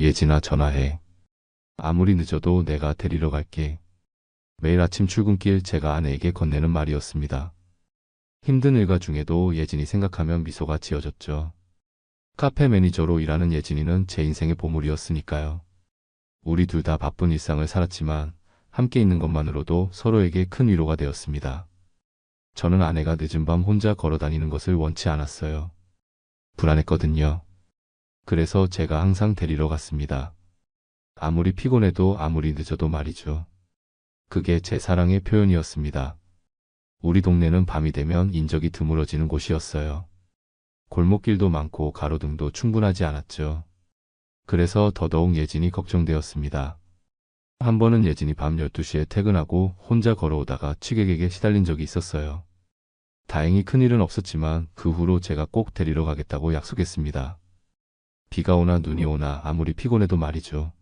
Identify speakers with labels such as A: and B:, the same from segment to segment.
A: 예진아, 전화해. 아무리 늦어도 내가 데리러 갈게. 매일 아침 출근길 제가 아내에게 건네는 말이었습니다. 힘든 일과 중에도 예진이 생각하면 미소가 지어졌죠. 카페 매니저로 일하는 예진이는 제 인생의 보물이었으니까요. 우리 둘 다 바쁜 일상을 살았지만 함께 있는 것만으로도 서로에게 큰 위로가 되었습니다. 저는 아내가 늦은 밤 혼자 걸어 다니는 것을 원치 않았어요. 불안했거든요. 그래서 제가 항상 데리러 갔습니다. 아무리 피곤해도 아무리 늦어도 말이죠. 그게 제 사랑의 표현이었습니다. 우리 동네는 밤이 되면 인적이 드물어지는 곳이었어요. 골목길도 많고 가로등도 충분하지 않았죠. 그래서 더더욱 예진이 걱정되었습니다. 한 번은 예진이 밤 12시에 퇴근하고 혼자 걸어오다가 취객에게 시달린 적이 있었어요. 다행히 큰일은 없었지만 그 후로 제가 꼭 데리러 가겠다고 약속했습니다. 비가 오나 눈이 오나 아무리 피곤해도 말이죠.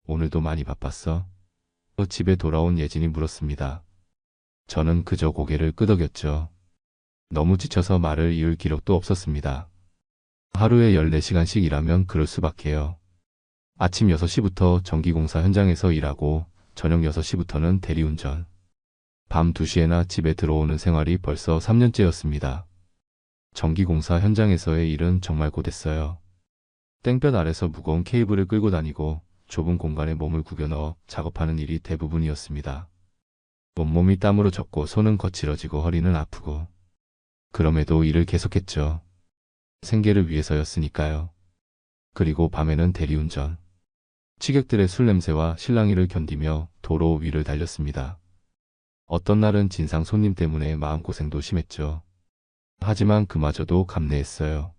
A: 오늘도 많이 바빴어? 집에 돌아온 예진이 물었습니다. 저는 그저 고개를 끄덕였죠. 너무 지쳐서 말을 이을 기력도 없었습니다. 하루에 14시간씩 일하면 그럴 수밖에요. 아침 6시부터 전기공사 현장에서 일하고 저녁 6시부터는 대리운전. 밤 2시에나 집에 들어오는 생활이 벌써 3년째였습니다. 전기공사 현장에서의 일은 정말 고됐어요. 땡볕 아래서 무거운 케이블을 끌고 다니고 좁은 공간에 몸을 구겨 넣어 작업하는 일이 대부분이었습니다. 온몸이 땀으로 젖고 손은 거칠어지고 허리는 아프고. 그럼에도 일을 계속했죠. 생계를 위해서였으니까요. 그리고 밤에는 대리운전. 취객들의 술 냄새와 실랑이를 견디며 도로 위를 달렸습니다. 어떤 날은 진상 손님 때문에 마음고생도 심했죠. 하지만 그마저도 감내했어요.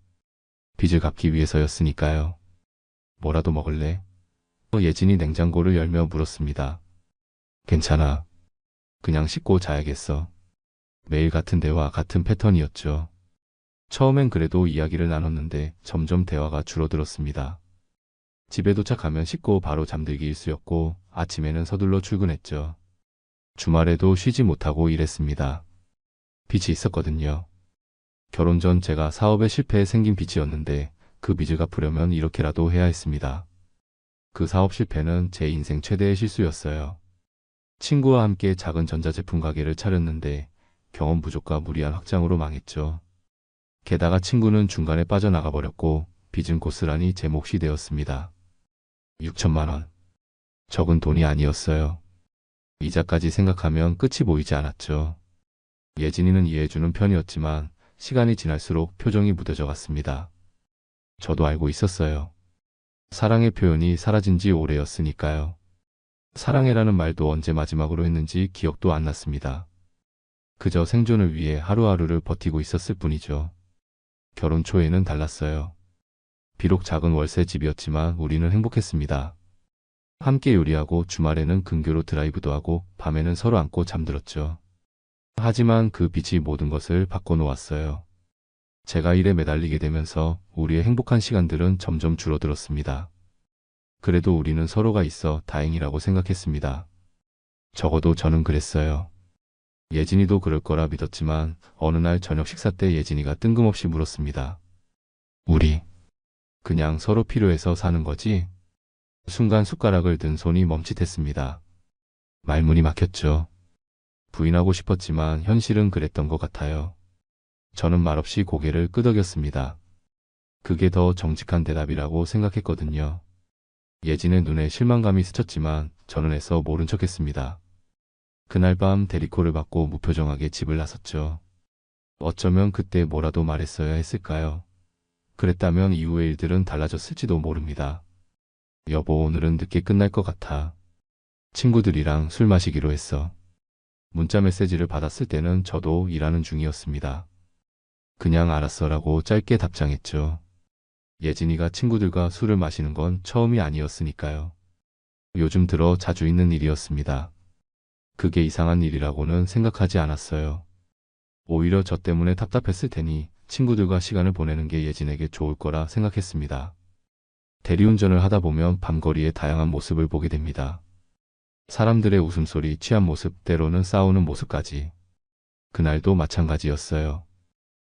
A: 빚을 갚기 위해서였으니까요. 뭐라도 먹을래? 예진이 냉장고를 열며 물었습니다. 괜찮아. 그냥 씻고 자야겠어. 매일 같은 대화, 같은 패턴이었죠. 처음엔 그래도 이야기를 나눴는데 점점 대화가 줄어들었습니다. 집에 도착하면 씻고 바로 잠들기 일쑤였고 아침에는 서둘러 출근했죠. 주말에도 쉬지 못하고 일했습니다. 빚이 있었거든요. 결혼 전 제가 사업에 실패해 생긴 빚이었는데 그 빚을 갚으려면 이렇게라도 해야 했습니다. 그 사업 실패는 제 인생 최대의 실수였어요. 친구와 함께 작은 전자제품 가게를 차렸는데 경험 부족과 무리한 확장으로 망했죠. 게다가 친구는 중간에 빠져나가 버렸고 빚은 고스란히 제 몫이 되었습니다. 6천만 원. 적은 돈이 아니었어요. 이자까지 생각하면 끝이 보이지 않았죠. 예진이는 이해해주는 편이었지만 시간이 지날수록 표정이 무뎌져 갔습니다. 저도 알고 있었어요. 사랑의 표현이 사라진 지 오래였으니까요. 사랑해라는 말도 언제 마지막으로 했는지 기억도 안 났습니다. 그저 생존을 위해 하루하루를 버티고 있었을 뿐이죠. 결혼 초에는 달랐어요. 비록 작은 월세 집이었지만 우리는 행복했습니다. 함께 요리하고 주말에는 근교로 드라이브도 하고 밤에는 서로 안고 잠들었죠. 하지만 그 빚이 모든 것을 바꿔놓았어요. 제가 일에 매달리게 되면서 우리의 행복한 시간들은 점점 줄어들었습니다. 그래도 우리는 서로가 있어 다행이라고 생각했습니다. 적어도 저는 그랬어요. 예진이도 그럴 거라 믿었지만 어느 날 저녁 식사 때 예진이가 뜬금없이 물었습니다. 우리 그냥 서로 필요해서 사는 거지? 순간 숟가락을 든 손이 멈칫했습니다. 말문이 막혔죠. 부인하고 싶었지만 현실은 그랬던 것 같아요. 저는 말없이 고개를 끄덕였습니다. 그게 더 정직한 대답이라고 생각했거든요. 예진의 눈에 실망감이 스쳤지만 저는 애써 모른 척했습니다. 그날 밤 대리콜을 받고 무표정하게 집을 나섰죠. 어쩌면 그때 뭐라도 말했어야 했을까요? 그랬다면 이후의 일들은 달라졌을지도 모릅니다. 여보, 오늘은 늦게 끝날 것 같아. 친구들이랑 술 마시기로 했어. 문자 메시지를 받았을 때는 저도 일하는 중이었습니다. 그냥 알았어라고 짧게 답장했죠. 예진이가 친구들과 술을 마시는 건 처음이 아니었으니까요. 요즘 들어 자주 있는 일이었습니다. 그게 이상한 일이라고는 생각하지 않았어요. 오히려 저 때문에 답답했을 테니 친구들과 시간을 보내는 게 예진에게 좋을 거라 생각했습니다. 대리운전을 하다 보면 밤거리의 다양한 모습을 보게 됩니다. 사람들의 웃음소리, 취한 모습, 때로는 싸우는 모습까지. 그날도 마찬가지였어요.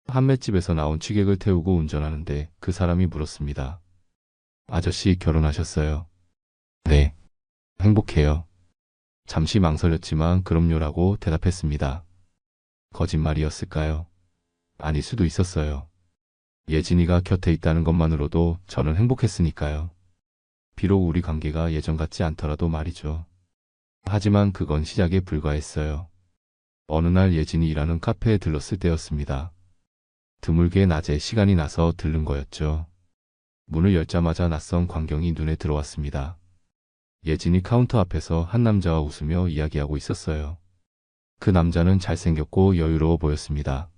A: 한맷집에서 나온 취객을 태우고 운전하는데 그 사람이 물었습니다. 아저씨 결혼하셨어요? 네. 행복해요. 잠시 망설였지만 그럼요라고 대답했습니다. 거짓말이었을까요? 아닐 수도 있었어요. 예진이가 곁에 있다는 것만으로도 저는 행복했으니까요. 비록 우리 관계가 예전 같지 않더라도 말이죠. 하지만 그건 시작에 불과했어요. 어느 날 예진이 일하는 카페에 들렀을 때였습니다. 드물게 낮에 시간이 나서 들른 거였죠. 문을 열자마자 낯선 광경이 눈에 들어왔습니다. 예진이 카운터 앞에서 한 남자와 웃으며 이야기하고 있었어요. 그 남자는 잘생겼고 여유로워 보였습니다.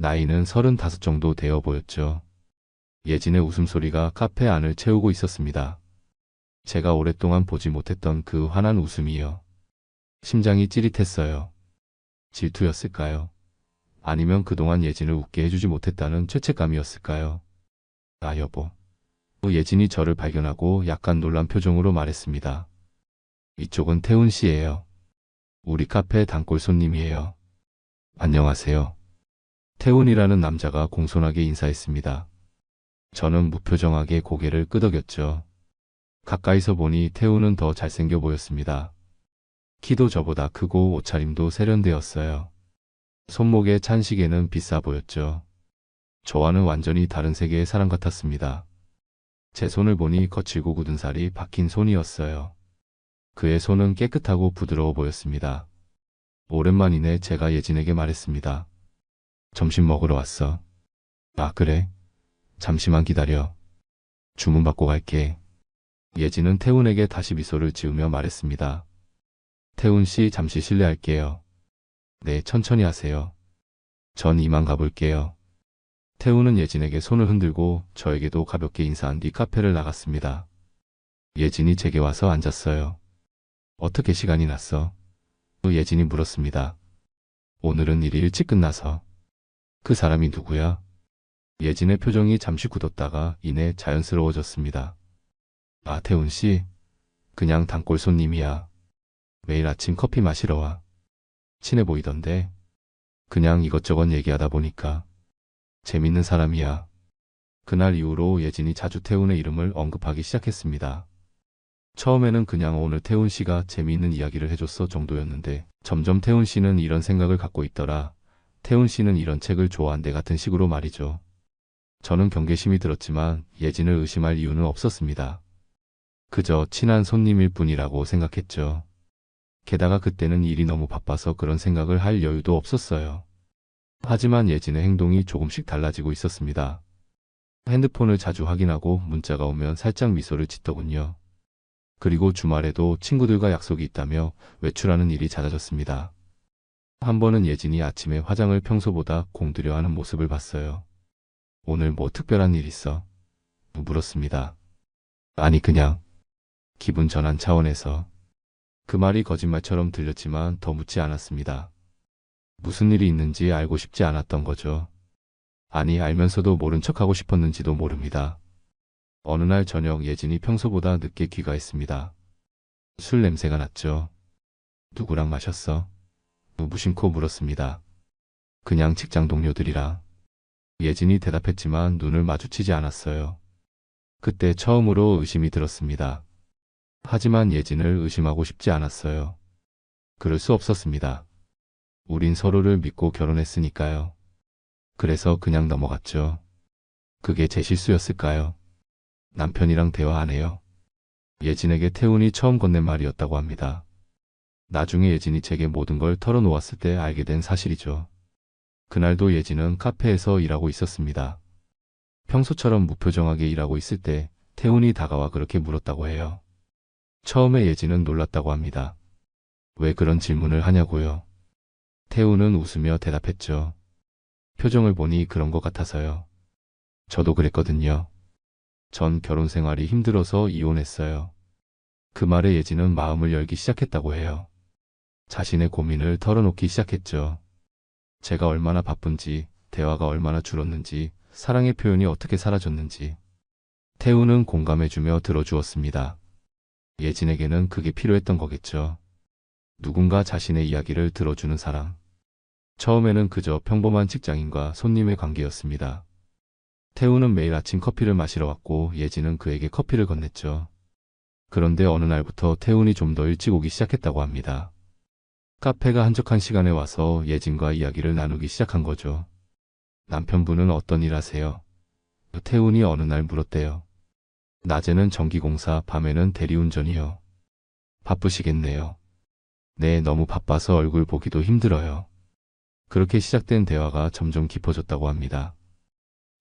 A: 나이는 35 정도 되어 보였죠. 예진의 웃음소리가 카페 안을 채우고 있었습니다. 제가 오랫동안 보지 못했던 그 환한 웃음이요. 심장이 찌릿했어요. 질투였을까요? 아니면 그동안 예진을 웃게 해주지 못했다는 죄책감이었을까요? 아, 여보. 예진이 저를 발견하고 약간 놀란 표정으로 말했습니다. 이쪽은 태훈 씨예요. 우리 카페 단골 손님이에요. 안녕하세요. 태훈이라는 남자가 공손하게 인사했습니다. 저는 무표정하게 고개를 끄덕였죠. 가까이서 보니 태훈은 더 잘생겨 보였습니다. 키도 저보다 크고 옷차림도 세련되었어요. 손목에 찬 시계는 비싸 보였죠. 저와는 완전히 다른 세계의 사람 같았습니다. 제 손을 보니 거칠고 굳은 살이 박힌 손이었어요. 그의 손은 깨끗하고 부드러워 보였습니다. 오랜만이네. 제가 예진에게 말했습니다. 점심 먹으러 왔어. 아, 그래? 잠시만 기다려. 주문 받고 갈게. 예진은 태훈에게 다시 미소를 지으며 말했습니다. 태훈 씨, 잠시 실례할게요. 네, 천천히 하세요. 전 이만 가볼게요. 태훈은 예진에게 손을 흔들고 저에게도 가볍게 인사한 뒤 카페를 나갔습니다. 예진이 제게 와서 앉았어요. 어떻게 시간이 났어? 예진이 물었습니다. 오늘은 일이 일찍 끝나서. 그 사람이 누구야? 예진의 표정이 잠시 굳었다가 이내 자연스러워졌습니다. 아, 태훈 씨? 그냥 단골 손님이야. 매일 아침 커피 마시러 와. 친해 보이던데. 그냥 이것저것 얘기하다 보니까. 재밌는 사람이야. 그날 이후로 예진이 자주 태훈의 이름을 언급하기 시작했습니다. 처음에는 그냥 오늘 태훈 씨가 재미있는 이야기를 해줬어 정도였는데 점점 태훈 씨는 이런 생각을 갖고 있더라. 태훈 씨는 이런 책을 좋아한대 같은 식으로 말이죠. 저는 경계심이 들었지만 예진을 의심할 이유는 없었습니다. 그저 친한 손님일 뿐이라고 생각했죠. 게다가 그때는 일이 너무 바빠서 그런 생각을 할 여유도 없었어요. 하지만 예진의 행동이 조금씩 달라지고 있었습니다. 핸드폰을 자주 확인하고 문자가 오면 살짝 미소를 짓더군요. 그리고 주말에도 친구들과 약속이 있다며 외출하는 일이 잦아졌습니다. 한 번은 예진이 아침에 화장을 평소보다 공들여 하는 모습을 봤어요. 오늘 뭐 특별한 일 있어? 물었습니다. 아니, 그냥 기분 전환 차원에서. 그 말이 거짓말처럼 들렸지만 더 묻지 않았습니다. 무슨 일이 있는지 알고 싶지 않았던 거죠. 아니, 알면서도 모른 척하고 싶었는지도 모릅니다. 어느 날 저녁 예진이 평소보다 늦게 귀가했습니다. 술 냄새가 났죠. 누구랑 마셨어? 무심코 물었습니다. 그냥 직장 동료들이랑. 예진이 대답했지만 눈을 마주치지 않았어요. 그때 처음으로 의심이 들었습니다. 하지만 예진을 의심하고 싶지 않았어요. 그럴 수 없었습니다. 우린 서로를 믿고 결혼했으니까요. 그래서 그냥 넘어갔죠. 그게 제 실수였을까요? 남편이랑 대화 안 해요. 예진에게 태훈이 처음 건넨 말이었다고 합니다. 나중에 예진이 제게 모든 걸 털어놓았을 때 알게 된 사실이죠. 그날도 예진은 카페에서 일하고 있었습니다. 평소처럼 무표정하게 일하고 있을 때 태훈이 다가와 그렇게 물었다고 해요. 처음에 예진은 놀랐다고 합니다. 왜 그런 질문을 하냐고요. 태훈은 웃으며 대답했죠. 표정을 보니 그런 것 같아서요. 저도 그랬거든요. 전 결혼 생활이 힘들어서 이혼했어요. 그 말에 예진은 마음을 열기 시작했다고 해요. 자신의 고민을 털어놓기 시작했죠. 제가 얼마나 바쁜지, 대화가 얼마나 줄었는지, 사랑의 표현이 어떻게 사라졌는지. 태훈은 공감해주며 들어주었습니다. 예진에게는 그게 필요했던 거겠죠. 누군가 자신의 이야기를 들어주는 사람. 처음에는 그저 평범한 직장인과 손님의 관계였습니다. 태우는 매일 아침 커피를 마시러 왔고 예진은 그에게 커피를 건넸죠. 그런데 어느 날부터 태훈이 좀 더 일찍 오기 시작했다고 합니다. 카페가 한적한 시간에 와서 예진과 이야기를 나누기 시작한 거죠. 남편분은 어떤 일 하세요? 태훈이 어느 날 물었대요. 낮에는 전기공사, 밤에는 대리운전이요. 바쁘시겠네요. 네, 너무 바빠서 얼굴 보기도 힘들어요. 그렇게 시작된 대화가 점점 깊어졌다고 합니다.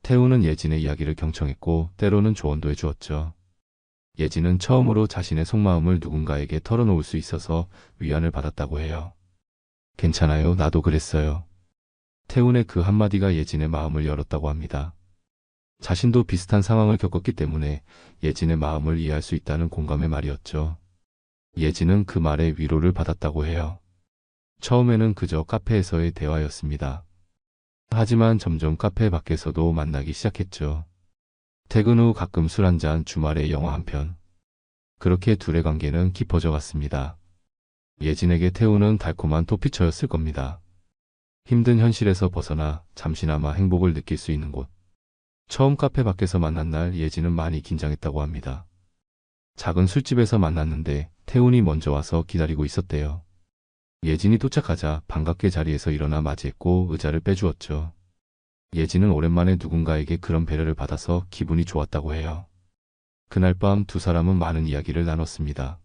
A: 태훈은 예진의 이야기를 경청했고 때로는 조언도 해주었죠. 예진은 처음으로 자신의 속마음을 누군가에게 털어놓을 수 있어서 위안을 받았다고 해요. 괜찮아요, 나도 그랬어요. 태훈의 그 한마디가 예진의 마음을 열었다고 합니다. 자신도 비슷한 상황을 겪었기 때문에 예진의 마음을 이해할 수 있다는 공감의 말이었죠. 예진은 그 말에 위로를 받았다고 해요. 처음에는 그저 카페에서의 대화였습니다. 하지만 점점 카페 밖에서도 만나기 시작했죠. 퇴근 후 가끔 술 한잔, 주말에 영화 한 편. 그렇게 둘의 관계는 깊어져 갔습니다. 예진에게 태우는 달콤한 토피처였을 겁니다. 힘든 현실에서 벗어나 잠시나마 행복을 느낄 수 있는 곳. 처음 카페 밖에서 만난 날 예진은 많이 긴장했다고 합니다. 작은 술집에서 만났는데 태훈이 먼저 와서 기다리고 있었대요. 예진이 도착하자 반갑게 자리에서 일어나 맞이했고 의자를 빼주었죠. 예진은 오랜만에 누군가에게 그런 배려를 받아서 기분이 좋았다고 해요. 그날 밤 두 사람은 많은 이야기를 나눴습니다.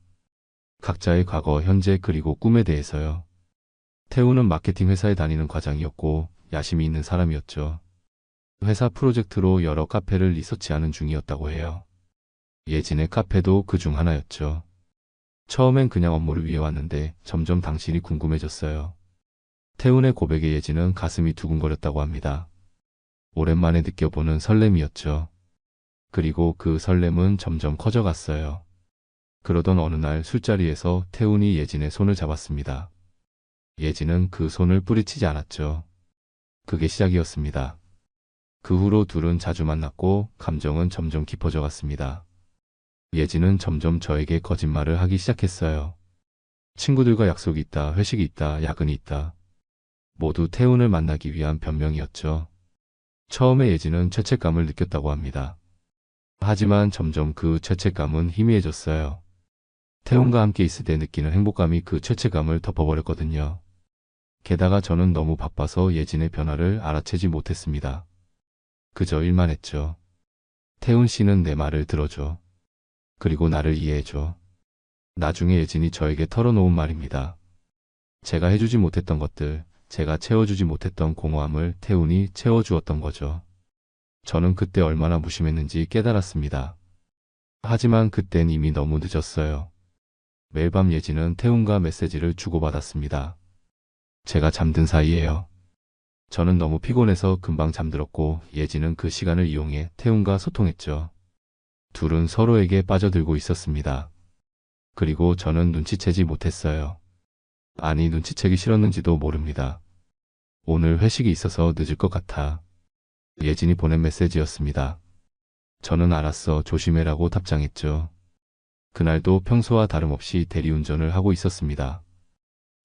A: 각자의 과거, 현재 그리고 꿈에 대해서요. 태우는 마케팅 회사에 다니는 과장이었고 야심이 있는 사람이었죠. 회사 프로젝트로 여러 카페를 리서치하는 중이었다고 해요. 예진의 카페도 그 중 하나였죠. 처음엔 그냥 업무를 위해 왔는데 점점 당신이 궁금해졌어요. 태훈의 고백에 예진은 가슴이 두근거렸다고 합니다. 오랜만에 느껴보는 설렘이었죠. 그리고 그 설렘은 점점 커져갔어요. 그러던 어느 날 술자리에서 태훈이 예진의 손을 잡았습니다. 예진은 그 손을 뿌리치지 않았죠. 그게 시작이었습니다. 그 후로 둘은 자주 만났고 감정은 점점 깊어져 갔습니다. 예진은 점점 저에게 거짓말을 하기 시작했어요. 친구들과 약속이 있다, 회식이 있다, 야근이 있다. 모두 태훈을 만나기 위한 변명이었죠. 처음에 예진은 죄책감을 느꼈다고 합니다. 하지만 점점 그 죄책감은 희미해졌어요. 태훈과 함께 있을 때 느끼는 행복감이 그 죄책감을 덮어버렸거든요. 게다가 저는 너무 바빠서 예진의 변화를 알아채지 못했습니다. 그저 일만 했죠. 태훈 씨는 내 말을 들어줘. 그리고 나를 이해해줘. 나중에 예진이 저에게 털어놓은 말입니다. 제가 해주지 못했던 것들, 제가 채워주지 못했던 공허함을 태훈이 채워주었던 거죠. 저는 그때 얼마나 무심했는지 깨달았습니다. 하지만 그땐 이미 너무 늦었어요. 매일 밤 예진은 태훈과 메시지를 주고받았습니다. 제가 잠든 사이에요. 저는 너무 피곤해서 금방 잠들었고 예진은 그 시간을 이용해 태훈과 소통했죠. 둘은 서로에게 빠져들고 있었습니다. 그리고 저는 눈치채지 못했어요. 아니, 눈치채기 싫었는지도 모릅니다. 오늘 회식이 있어서 늦을 것 같아. 예진이 보낸 메시지였습니다. 저는 알았어, 조심해라고 답장했죠. 그날도 평소와 다름없이 대리운전을 하고 있었습니다.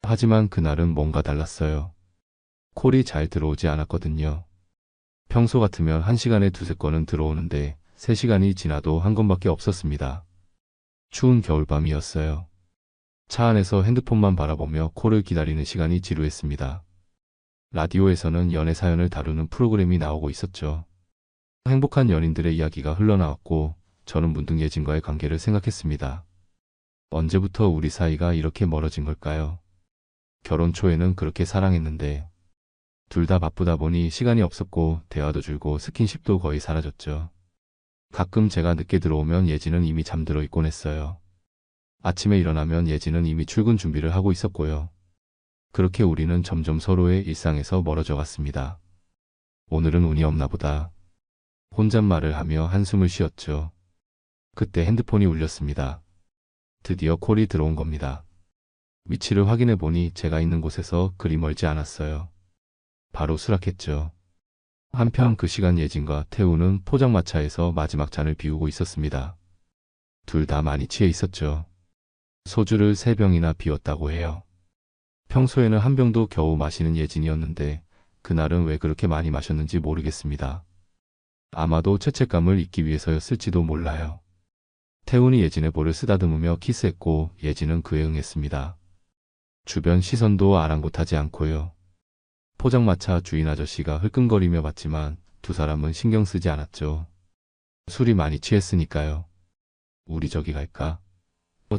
A: 하지만 그날은 뭔가 달랐어요. 콜이 잘 들어오지 않았거든요. 평소 같으면 1시간에 두세 건은 들어오는데 3시간이 지나도 한 건밖에 없었습니다. 추운 겨울밤이었어요. 차 안에서 핸드폰만 바라보며 콜을 기다리는 시간이 지루했습니다. 라디오에서는 연애 사연을 다루는 프로그램이 나오고 있었죠. 행복한 연인들의 이야기가 흘러나왔고 저는 문득 예진과의 관계를 생각했습니다. 언제부터 우리 사이가 이렇게 멀어진 걸까요? 결혼 초에는 그렇게 사랑했는데 둘 다 바쁘다 보니 시간이 없었고 대화도 줄고 스킨십도 거의 사라졌죠. 가끔 제가 늦게 들어오면 예진은 이미 잠들어 있곤 했어요. 아침에 일어나면 예진은 이미 출근 준비를 하고 있었고요. 그렇게 우리는 점점 서로의 일상에서 멀어져 갔습니다. 오늘은 운이 없나 보다. 혼잣말을 하며 한숨을 쉬었죠. 그때 핸드폰이 울렸습니다. 드디어 콜이 들어온 겁니다. 위치를 확인해 보니 제가 있는 곳에서 그리 멀지 않았어요. 바로 수락했죠. 한편 그 시간 예진과 태우는 포장마차에서 마지막 잔을 비우고 있었습니다. 둘 다 많이 취해 있었죠. 소주를 3병이나 비웠다고 해요. 평소에는 한 병도 겨우 마시는 예진이었는데 그날은 왜 그렇게 많이 마셨는지 모르겠습니다. 아마도 죄책감을 잊기 위해서였을지도 몰라요. 태훈이 예진의 볼을 쓰다듬으며 키스했고 예진은 그에 응했습니다. 주변 시선도 아랑곳하지 않고요. 포장마차 주인 아저씨가 흘끔거리며 봤지만 두 사람은 신경 쓰지 않았죠. 술이 많이 취했으니까요. 우리 저기 갈까?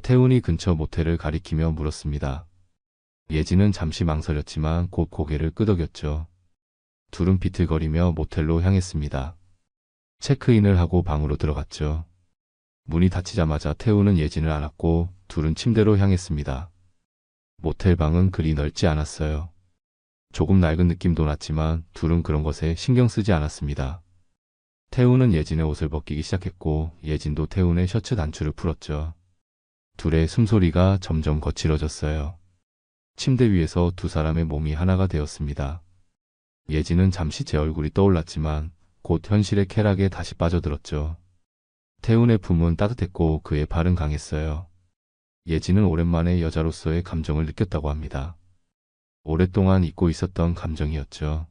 A: 태훈이 근처 모텔을 가리키며 물었습니다. 예진은 잠시 망설였지만 곧 고개를 끄덕였죠. 둘은 비틀거리며 모텔로 향했습니다. 체크인을 하고 방으로 들어갔죠. 문이 닫히자마자 태훈은 예진을 안았고 둘은 침대로 향했습니다. 모텔 방은 그리 넓지 않았어요. 조금 낡은 느낌도 났지만 둘은 그런 것에 신경 쓰지 않았습니다. 태훈은 예진의 옷을 벗기기 시작했고 예진도 태훈의 셔츠 단추를 풀었죠. 둘의 숨소리가 점점 거칠어졌어요. 침대 위에서 두 사람의 몸이 하나가 되었습니다. 예진은 잠시 제 얼굴이 떠올랐지만 곧 현실의 쾌락에 다시 빠져들었죠. 태훈의 품은 따뜻했고 그의 발은 강했어요. 예진은 오랜만에 여자로서의 감정을 느꼈다고 합니다. 오랫동안 잊고 있었던 감정이었죠.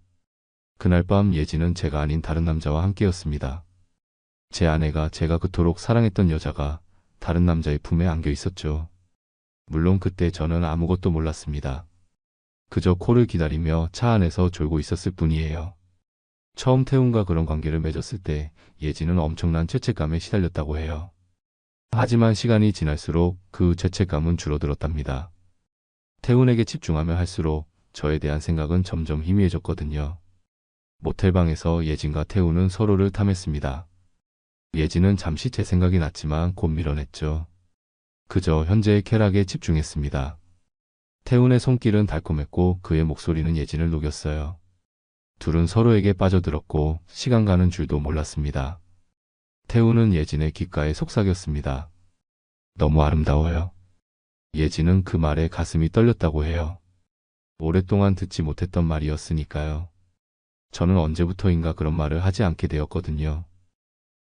A: 그날 밤 예진은 제가 아닌 다른 남자와 함께였습니다. 제 아내가 제가 그토록 사랑했던 여자가 다른 남자의 품에 안겨 있었죠. 물론 그때 저는 아무것도 몰랐습니다. 그저 코를 기다리며 차 안에서 졸고 있었을 뿐이에요. 처음 태훈과 그런 관계를 맺었을 때 예진은 엄청난 죄책감에 시달렸다고 해요. 하지만 시간이 지날수록 그 죄책감은 줄어들었답니다. 태훈에게 집중하며 할수록 저에 대한 생각은 점점 희미해졌거든요. 모텔방에서 예진과 태훈은 서로를 탐했습니다. 예진은 잠시 제 생각이 났지만 곧 밀어냈죠. 그저 현재의 쾌락에 집중했습니다. 태훈의 손길은 달콤했고 그의 목소리는 예진을 녹였어요. 둘은 서로에게 빠져들었고 시간 가는 줄도 몰랐습니다. 태훈은 예진의 귓가에 속삭였습니다. 너무 아름다워요. 예진은 그 말에 가슴이 떨렸다고 해요. 오랫동안 듣지 못했던 말이었으니까요. 저는 언제부터인가 그런 말을 하지 않게 되었거든요.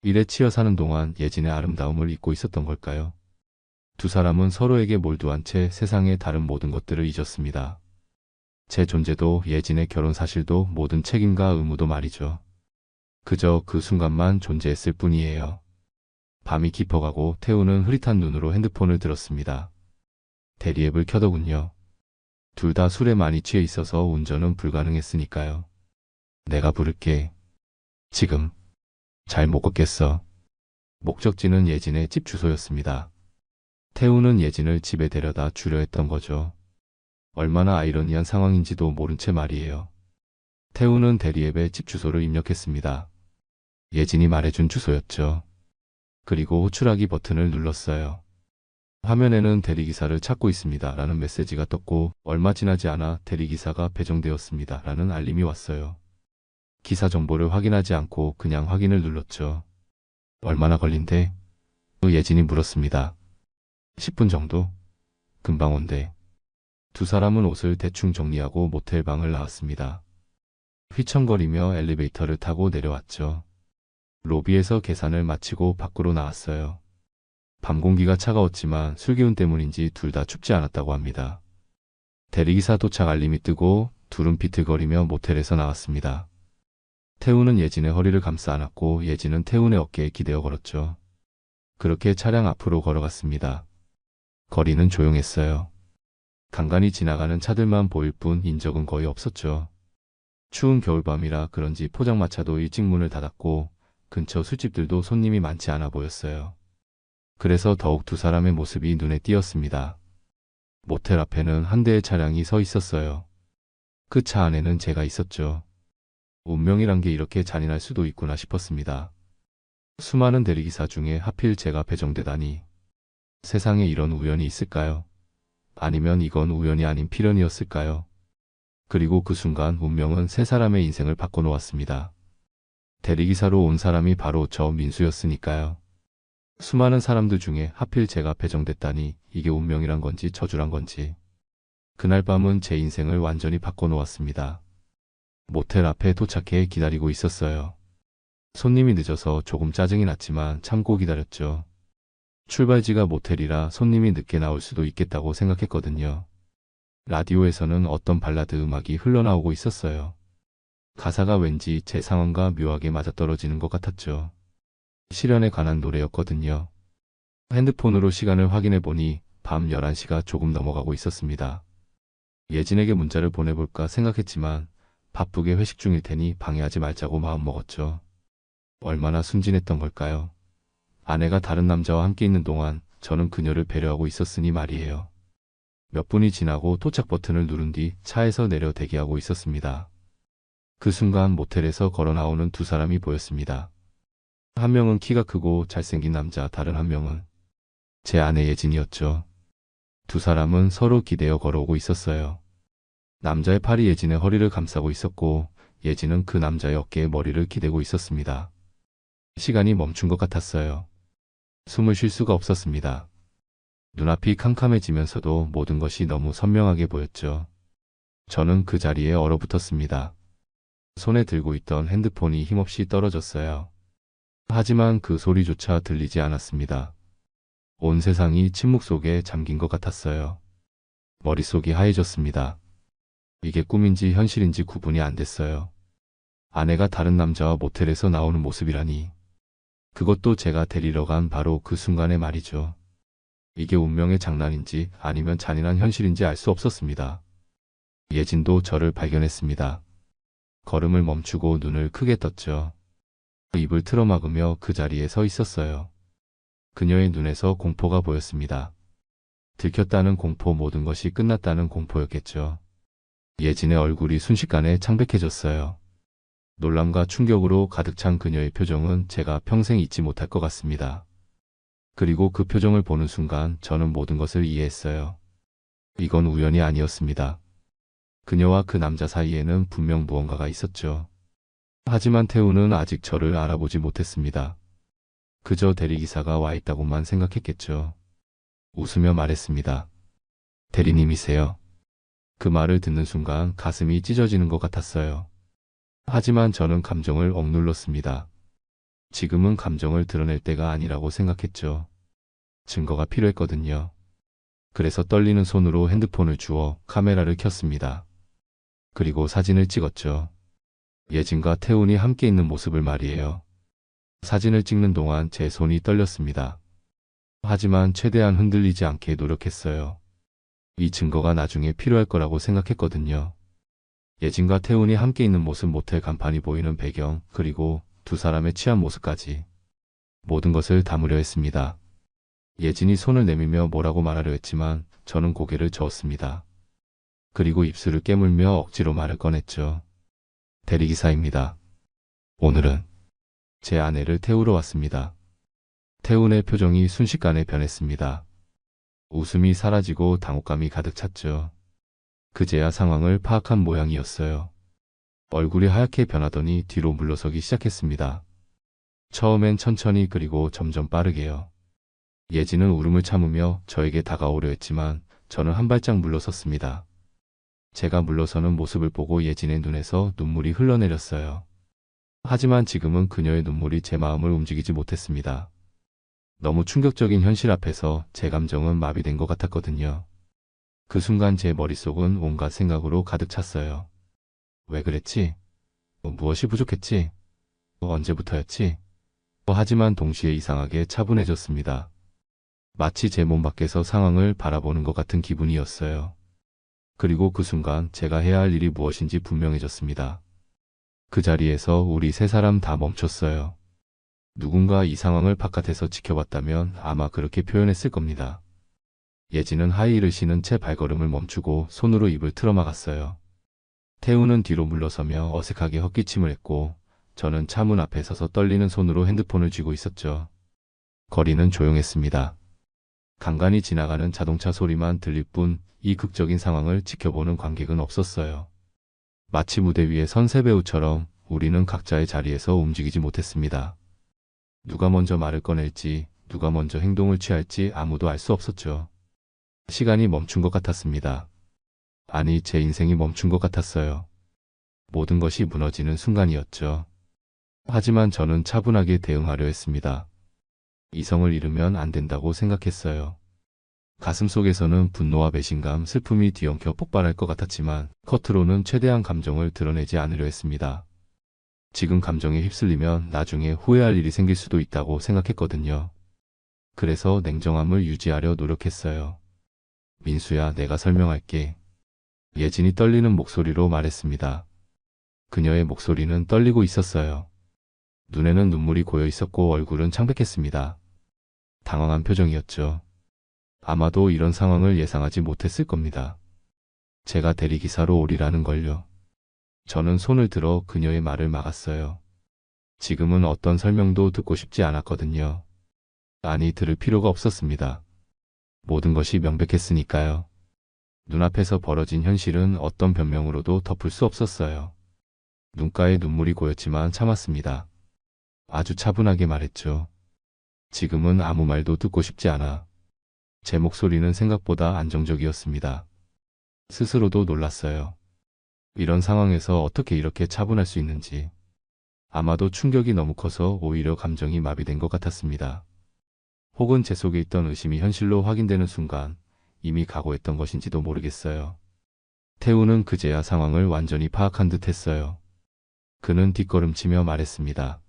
A: 일에 치여 사는 동안 예진의 아름다움을 잊고 있었던 걸까요? 두 사람은 서로에게 몰두한 채 세상의 다른 모든 것들을 잊었습니다. 제 존재도 예진의 결혼 사실도 모든 책임과 의무도 말이죠. 그저 그 순간만 존재했을 뿐이에요. 밤이 깊어가고 태훈은 흐릿한 눈으로 핸드폰을 들었습니다. 대리앱을 켜더군요. 둘 다 술에 많이 취해 있어서 운전은 불가능했으니까요. 내가 부를게. 지금. 잘 못 걷겠어. 목적지는 예진의 집 주소였습니다. 태훈은 예진을 집에 데려다 주려 했던 거죠. 얼마나 아이러니한 상황인지도 모른 채 말이에요. 태훈은 대리앱에 집 주소를 입력했습니다. 예진이 말해준 주소였죠. 그리고 호출하기 버튼을 눌렀어요. 화면에는 대리기사를 찾고 있습니다 라는 메시지가 떴고 얼마 지나지 않아 대리기사가 배정되었습니다 라는 알림이 왔어요. 기사 정보를 확인하지 않고 그냥 확인을 눌렀죠. 얼마나 걸린대? 예진이 물었습니다. 10분 정도? 금방 온대. 두 사람은 옷을 대충 정리하고 모텔 방을 나왔습니다. 휘청거리며 엘리베이터를 타고 내려왔죠. 로비에서 계산을 마치고 밖으로 나왔어요. 밤 공기가 차가웠지만 술기운 때문인지 둘 다 춥지 않았다고 합니다. 대리기사 도착 알림이 뜨고 둘은 비틀거리며 모텔에서 나왔습니다. 태훈은 예진의 허리를 감싸 안았고 예진은 태훈의 어깨에 기대어 걸었죠. 그렇게 차량 앞으로 걸어갔습니다. 거리는 조용했어요. 간간히 지나가는 차들만 보일 뿐 인적은 거의 없었죠. 추운 겨울밤이라 그런지 포장마차도 일찍 문을 닫았고 근처 술집들도 손님이 많지 않아 보였어요. 그래서 더욱 두 사람의 모습이 눈에 띄었습니다. 모텔 앞에는 한 대의 차량이 서 있었어요. 그 차 안에는 제가 있었죠. 운명이란 게 이렇게 잔인할 수도 있구나 싶었습니다. 수많은 대리기사 중에 하필 제가 배정되다니. 세상에 이런 우연이 있을까요? 아니면 이건 우연이 아닌 필연이었을까요? 그리고 그 순간 운명은 세 사람의 인생을 바꿔놓았습니다. 대리기사로 온 사람이 바로 저 민수였으니까요. 수많은 사람들 중에 하필 제가 배정됐다니 이게 운명이란 건지 저주란 건지. 그날 밤은 제 인생을 완전히 바꿔놓았습니다. 모텔 앞에 도착해 기다리고 있었어요. 손님이 늦어서 조금 짜증이 났지만 참고 기다렸죠. 출발지가 모텔이라 손님이 늦게 나올 수도 있겠다고 생각했거든요. 라디오에서는 어떤 발라드 음악이 흘러나오고 있었어요. 가사가 왠지 제 상황과 묘하게 맞아떨어지는 것 같았죠. 실연에 관한 노래였거든요. 핸드폰으로 시간을 확인해 보니 밤 11시가 조금 넘어가고 있었습니다. 예진에게 문자를 보내볼까 생각했지만 바쁘게 회식 중일 테니 방해하지 말자고 마음먹었죠. 얼마나 순진했던 걸까요? 아내가 다른 남자와 함께 있는 동안 저는 그녀를 배려하고 있었으니 말이에요. 몇 분이 지나고 도착 버튼을 누른 뒤 차에서 내려 대기하고 있었습니다. 그 순간 모텔에서 걸어 나오는 두 사람이 보였습니다. 한 명은 키가 크고 잘생긴 남자, 다른 한 명은 제 아내 예진이었죠. 두 사람은 서로 기대어 걸어오고 있었어요. 남자의 팔이 예진의 허리를 감싸고 있었고 예진은 그 남자의 어깨에 머리를 기대고 있었습니다. 시간이 멈춘 것 같았어요. 숨을 쉴 수가 없었습니다. 눈앞이 캄캄해지면서도 모든 것이 너무 선명하게 보였죠. 저는 그 자리에 얼어붙었습니다. 손에 들고 있던 핸드폰이 힘없이 떨어졌어요. 하지만 그 소리조차 들리지 않았습니다. 온 세상이 침묵 속에 잠긴 것 같았어요. 머릿속이 하얘졌습니다. 이게 꿈인지 현실인지 구분이 안 됐어요. 아내가 다른 남자와 모텔에서 나오는 모습이라니. 그것도 제가 데리러 간 바로 그 순간의 말이죠. 이게 운명의 장난인지 아니면 잔인한 현실인지 알 수 없었습니다. 예진도 저를 발견했습니다. 걸음을 멈추고 눈을 크게 떴죠. 입을 틀어막으며 그 자리에 서 있었어요. 그녀의 눈에서 공포가 보였습니다. 들켰다는 공포, 모든 것이 끝났다는 공포였겠죠. 예진의 얼굴이 순식간에 창백해졌어요. 놀람과 충격으로 가득 찬 그녀의 표정은 제가 평생 잊지 못할 것 같습니다. 그리고 그 표정을 보는 순간 저는 모든 것을 이해했어요. 이건 우연이 아니었습니다. 그녀와 그 남자 사이에는 분명 무언가가 있었죠. 하지만 태우는 아직 저를 알아보지 못했습니다. 그저 대리기사가 와 있다고만 생각했겠죠. 웃으며 말했습니다. 대리님이세요. 그 말을 듣는 순간 가슴이 찢어지는 것 같았어요. 하지만 저는 감정을 억눌렀습니다. 지금은 감정을 드러낼 때가 아니라고 생각했죠. 증거가 필요했거든요. 그래서 떨리는 손으로 핸드폰을 주워 카메라를 켰습니다. 그리고 사진을 찍었죠. 예진과 태훈이 함께 있는 모습을 말이에요. 사진을 찍는 동안 제 손이 떨렸습니다. 하지만 최대한 흔들리지 않게 노력했어요. 이 증거가 나중에 필요할 거라고 생각했거든요. 예진과 태훈이 함께 있는 모습, 모텔 간판이 보이는 배경, 그리고 두 사람의 취한 모습까지 모든 것을 담으려 했습니다. 예진이 손을 내밀며 뭐라고 말하려 했지만 저는 고개를 저었습니다. 그리고 입술을 깨물며 억지로 말을 꺼냈죠. 대리기사입니다. 오늘은 제 아내를 태우러 왔습니다. 태훈의 표정이 순식간에 변했습니다. 웃음이 사라지고 당혹감이 가득 찼죠. 그제야 상황을 파악한 모양이었어요. 얼굴이 하얗게 변하더니 뒤로 물러서기 시작했습니다. 처음엔 천천히, 그리고 점점 빠르게요. 예진은 울음을 참으며 저에게 다가오려 했지만 저는 한 발짝 물러섰습니다. 제가 물러서는 모습을 보고 예진의 눈에서 눈물이 흘러내렸어요. 하지만 지금은 그녀의 눈물이 제 마음을 움직이지 못했습니다. 너무 충격적인 현실 앞에서 제 감정은 마비된 것 같았거든요. 그 순간 제 머릿속은 온갖 생각으로 가득 찼어요. 왜 그랬지? 무엇이 부족했지? 언제부터였지? 하지만 동시에 이상하게 차분해졌습니다. 마치 제 몸 밖에서 상황을 바라보는 것 같은 기분이었어요. 그리고 그 순간 제가 해야 할 일이 무엇인지 분명해졌습니다. 그 자리에서 우리 세 사람 다 멈췄어요. 누군가 이 상황을 바깥에서 지켜봤다면 아마 그렇게 표현했을 겁니다. 예진은 하이힐을 신은 채 발걸음을 멈추고 손으로 입을 틀어막았어요. 태우는 뒤로 물러서며 어색하게 헛기침을 했고 저는 차 문 앞에 서서 떨리는 손으로 핸드폰을 쥐고 있었죠. 거리는 조용했습니다. 간간히 지나가는 자동차 소리만 들릴 뿐 이 극적인 상황을 지켜보는 관객은 없었어요. 마치 무대 위의 선세배우처럼 우리는 각자의 자리에서 움직이지 못했습니다. 누가 먼저 말을 꺼낼지, 누가 먼저 행동을 취할지 아무도 알 수 없었죠. 시간이 멈춘 것 같았습니다. 아니, 제 인생이 멈춘 것 같았어요. 모든 것이 무너지는 순간이었죠. 하지만 저는 차분하게 대응하려 했습니다. 이성을 잃으면 안 된다고 생각했어요. 가슴속에서는 분노와 배신감, 슬픔이 뒤엉켜 폭발할 것 같았지만 겉으로는 최대한 감정을 드러내지 않으려 했습니다. 지금 감정에 휩쓸리면 나중에 후회할 일이 생길 수도 있다고 생각했거든요. 그래서 냉정함을 유지하려 노력했어요. 민수야, 내가 설명할게. 예진이 떨리는 목소리로 말했습니다. 그녀의 목소리는 떨리고 있었어요. 눈에는 눈물이 고여 있었고 얼굴은 창백했습니다. 당황한 표정이었죠. 아마도 이런 상황을 예상하지 못했을 겁니다. 제가 대리기사로 오리라는 걸요. 저는 손을 들어 그녀의 말을 막았어요. 지금은 어떤 설명도 듣고 싶지 않았거든요. 아니, 들을 필요가 없었습니다. 모든 것이 명백했으니까요. 눈앞에서 벌어진 현실은 어떤 변명으로도 덮을 수 없었어요. 눈가에 눈물이 고였지만 참았습니다. 아주 차분하게 말했죠. 지금은 아무 말도 듣고 싶지 않아. 제 목소리는 생각보다 안정적이었습니다. 스스로도 놀랐어요. 이런 상황에서 어떻게 이렇게 차분할 수 있는지. 아마도 충격이 너무 커서 오히려 감정이 마비된 것 같았습니다. 혹은 제 속에 있던 의심이 현실로 확인되는 순간 이미 각오했던 것인지도 모르겠어요. 태우는 그제야 상황을 완전히 파악한 듯 했어요. 그는 뒷걸음치며 말했습니다.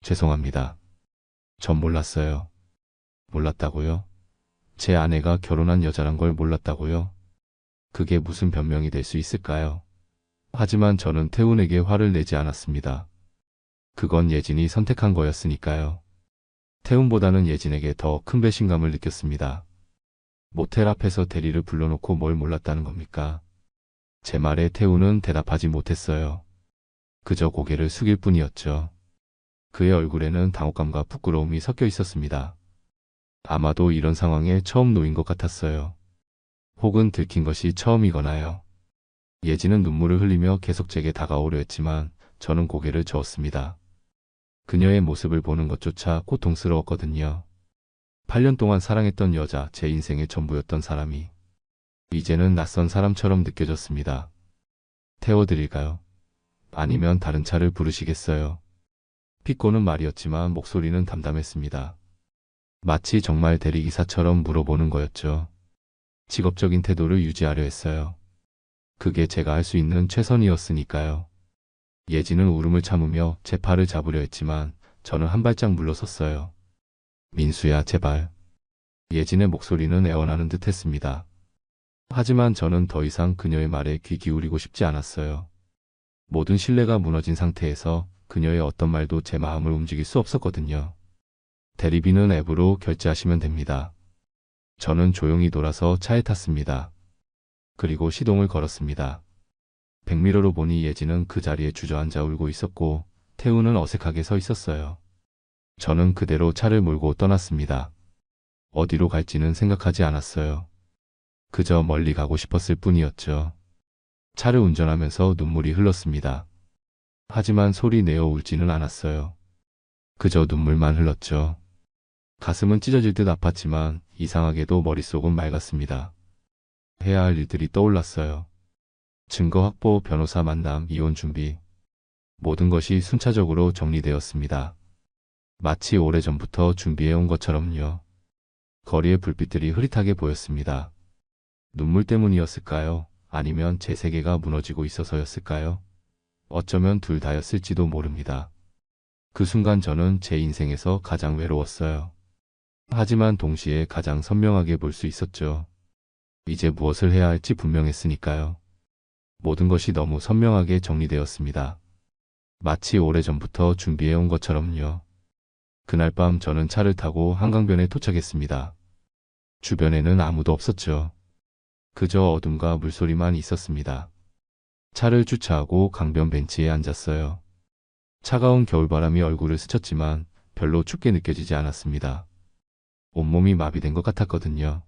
A: 죄송합니다. 전 몰랐어요. 몰랐다고요? 제 아내가 결혼한 여자란 걸 몰랐다고요? 그게 무슨 변명이 될 수 있을까요? 하지만 저는 태훈에게 화를 내지 않았습니다. 그건 예진이 선택한 거였으니까요. 태훈보다는 예진에게 더 큰 배신감을 느꼈습니다. 모텔 앞에서 대리를 불러놓고 뭘 몰랐다는 겁니까? 제 말에 태훈은 대답하지 못했어요. 그저 고개를 숙일 뿐이었죠. 그의 얼굴에는 당혹감과 부끄러움이 섞여 있었습니다. 아마도 이런 상황에 처음 놓인 것 같았어요. 혹은 들킨 것이 처음이거나요. 예진은 눈물을 흘리며 계속 제게 다가오려 했지만 저는 고개를 저었습니다. 그녀의 모습을 보는 것조차 고통스러웠거든요. 8년 동안 사랑했던 여자, 제 인생의 전부였던 사람이 이제는 낯선 사람처럼 느껴졌습니다. 태워드릴까요? 아니면 다른 차를 부르시겠어요? 피꼬는 말이었지만 목소리는 담담했습니다. 마치 정말 대리기사처럼 물어보는 거였죠. 직업적인 태도를 유지하려 했어요. 그게 제가 할 수 있는 최선이었으니까요. 예진은 울음을 참으며 제 팔을 잡으려 했지만 저는 한 발짝 물러섰어요. 민수야, 제발. 예진의 목소리는 애원하는 듯 했습니다. 하지만 저는 더 이상 그녀의 말에 귀 기울이고 싶지 않았어요. 모든 신뢰가 무너진 상태에서 그녀의 어떤 말도 제 마음을 움직일 수 없었거든요. 대리비는 앱으로 결제하시면 됩니다. 저는 조용히 돌아서 차에 탔습니다. 그리고 시동을 걸었습니다. 백미러로 보니 예진은 그 자리에 주저앉아 울고 있었고 태우는 어색하게 서 있었어요. 저는 그대로 차를 몰고 떠났습니다. 어디로 갈지는 생각하지 않았어요. 그저 멀리 가고 싶었을 뿐이었죠. 차를 운전하면서 눈물이 흘렀습니다. 하지만 소리 내어 울지는 않았어요. 그저 눈물만 흘렀죠. 가슴은 찢어질 듯 아팠지만 이상하게도 머릿속은 맑았습니다. 해야 할 일들이 떠올랐어요. 증거 확보, 변호사 만남, 이혼 준비. 모든 것이 순차적으로 정리되었습니다. 마치 오래전부터 준비해온 것처럼요. 거리의 불빛들이 흐릿하게 보였습니다. 눈물 때문이었을까요? 아니면 제 세계가 무너지고 있어서였을까요? 어쩌면 둘 다였을지도 모릅니다. 그 순간 저는 제 인생에서 가장 외로웠어요. 하지만 동시에 가장 선명하게 볼 수 있었죠. 이제 무엇을 해야 할지 분명했으니까요. 모든 것이 너무 선명하게 정리되었습니다. 마치 오래전부터 준비해온 것처럼요. 그날 밤 저는 차를 타고 한강변에 도착했습니다. 주변에는 아무도 없었죠. 그저 어둠과 물소리만 있었습니다. 차를 주차하고 강변 벤치에 앉았어요. 차가운 겨울바람이 얼굴을 스쳤지만 별로 춥게 느껴지지 않았습니다. 온몸이 마비된 것 같았거든요.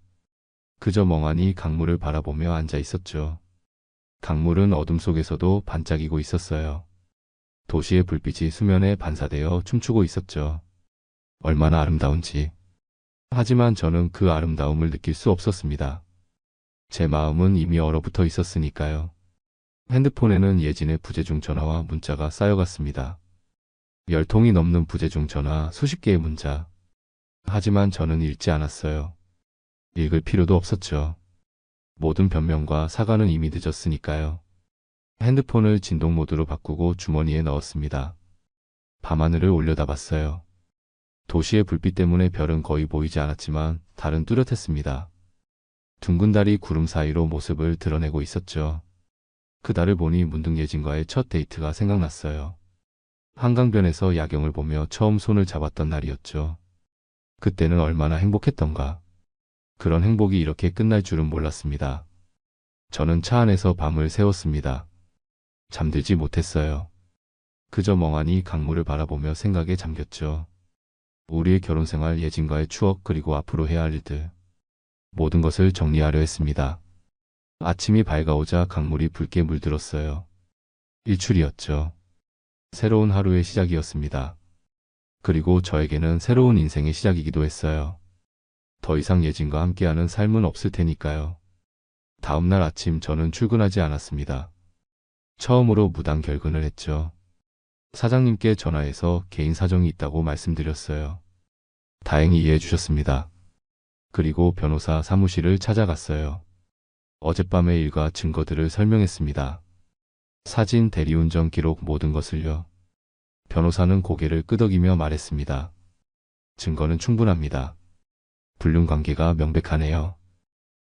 A: 그저 멍하니 강물을 바라보며 앉아 있었죠. 강물은 어둠 속에서도 반짝이고 있었어요. 도시의 불빛이 수면에 반사되어 춤추고 있었죠. 얼마나 아름다운지. 하지만 저는 그 아름다움을 느낄 수 없었습니다. 제 마음은 이미 얼어붙어 있었으니까요. 핸드폰에는 예진의 부재중 전화와 문자가 쌓여갔습니다. 10통이 넘는 부재중 전화, 수십 개의 문자. 하지만 저는 읽지 않았어요. 읽을 필요도 없었죠. 모든 변명과 사과는 이미 늦었으니까요. 핸드폰을 진동 모드로 바꾸고 주머니에 넣었습니다. 밤하늘을 올려다봤어요. 도시의 불빛 때문에 별은 거의 보이지 않았지만 달은 뚜렷했습니다. 둥근 달이 구름 사이로 모습을 드러내고 있었죠. 그 달을 보니 문득 예진과의 첫 데이트가 생각났어요. 한강변에서 야경을 보며 처음 손을 잡았던 날이었죠. 그때는 얼마나 행복했던가. 그런 행복이 이렇게 끝날 줄은 몰랐습니다. 저는 차 안에서 밤을 새웠습니다. 잠들지 못했어요. 그저 멍하니 강물을 바라보며 생각에 잠겼죠. 우리의 결혼 생활, 예진과의 추억, 그리고 앞으로 해야 할 일들. 모든 것을 정리하려 했습니다. 아침이 밝아오자 강물이 붉게 물들었어요. 일출이었죠. 새로운 하루의 시작이었습니다. 그리고 저에게는 새로운 인생의 시작이기도 했어요. 더 이상 예진과 함께하는 삶은 없을 테니까요. 다음 날 아침 저는 출근하지 않았습니다. 처음으로 무단 결근을 했죠. 사장님께 전화해서 개인 사정이 있다고 말씀드렸어요. 다행히 이해해 주셨습니다. 그리고 변호사 사무실을 찾아갔어요. 어젯밤의 일과 증거들을 설명했습니다. 사진, 대리운전 기록, 모든 것을요. 변호사는 고개를 끄덕이며 말했습니다. 증거는 충분합니다. 불륜 관계가 명백하네요.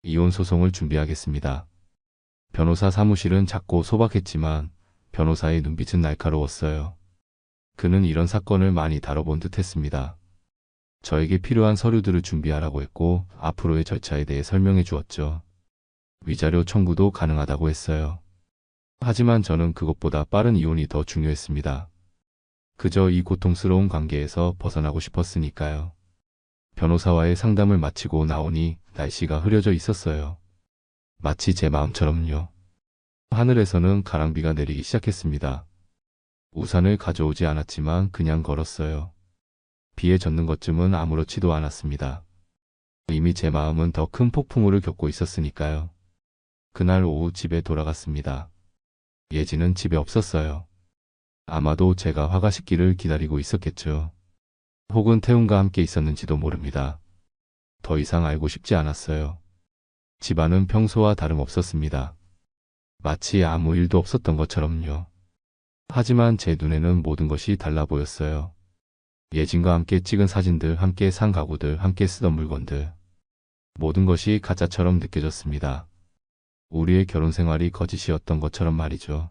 A: 이혼 소송을 준비하겠습니다. 변호사 사무실은 작고 소박했지만 변호사의 눈빛은 날카로웠어요. 그는 이런 사건을 많이 다뤄본 듯 했습니다. 저에게 필요한 서류들을 준비하라고 했고 앞으로의 절차에 대해 설명해 주었죠. 위자료 청구도 가능하다고 했어요. 하지만 저는 그것보다 빠른 이혼이 더 중요했습니다. 그저 이 고통스러운 관계에서 벗어나고 싶었으니까요. 변호사와의 상담을 마치고 나오니 날씨가 흐려져 있었어요. 마치 제 마음처럼요. 하늘에서는 가랑비가 내리기 시작했습니다. 우산을 가져오지 않았지만 그냥 걸었어요. 비에 젖는 것쯤은 아무렇지도 않았습니다. 이미 제 마음은 더 큰 폭풍우를 겪고 있었으니까요. 그날 오후 집에 돌아갔습니다. 예진은 집에 없었어요. 아마도 제가 화가 식기를 기다리고 있었겠죠. 혹은 태훈과 함께 있었는지도 모릅니다. 더 이상 알고 싶지 않았어요. 집안은 평소와 다름없었습니다. 마치 아무 일도 없었던 것처럼요. 하지만 제 눈에는 모든 것이 달라 보였어요. 예진과 함께 찍은 사진들, 함께 산 가구들, 함께 쓰던 물건들. 모든 것이 가짜처럼 느껴졌습니다. 우리의 결혼 생활이 거짓이었던 것처럼 말이죠.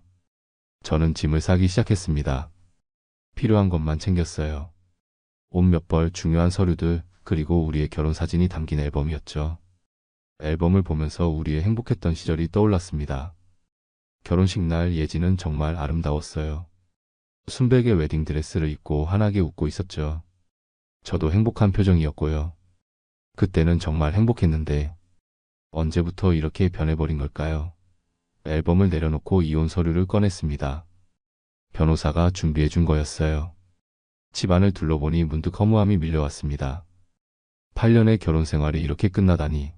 A: 저는 짐을 싸기 시작했습니다. 필요한 것만 챙겼어요. 옷 몇 벌, 중요한 서류들, 그리고 우리의 결혼 사진이 담긴 앨범이었죠. 앨범을 보면서 우리의 행복했던 시절이 떠올랐습니다. 결혼식 날 예진은 정말 아름다웠어요. 순백의 웨딩드레스를 입고 환하게 웃고 있었죠. 저도 행복한 표정이었고요. 그때는 정말 행복했는데 언제부터 이렇게 변해버린 걸까요? 앨범을 내려놓고 이혼 서류를 꺼냈습니다. 변호사가 준비해준 거였어요. 집안을 둘러보니 문득 허무함이 밀려왔습니다. 8년의 결혼 생활이 이렇게 끝나다니.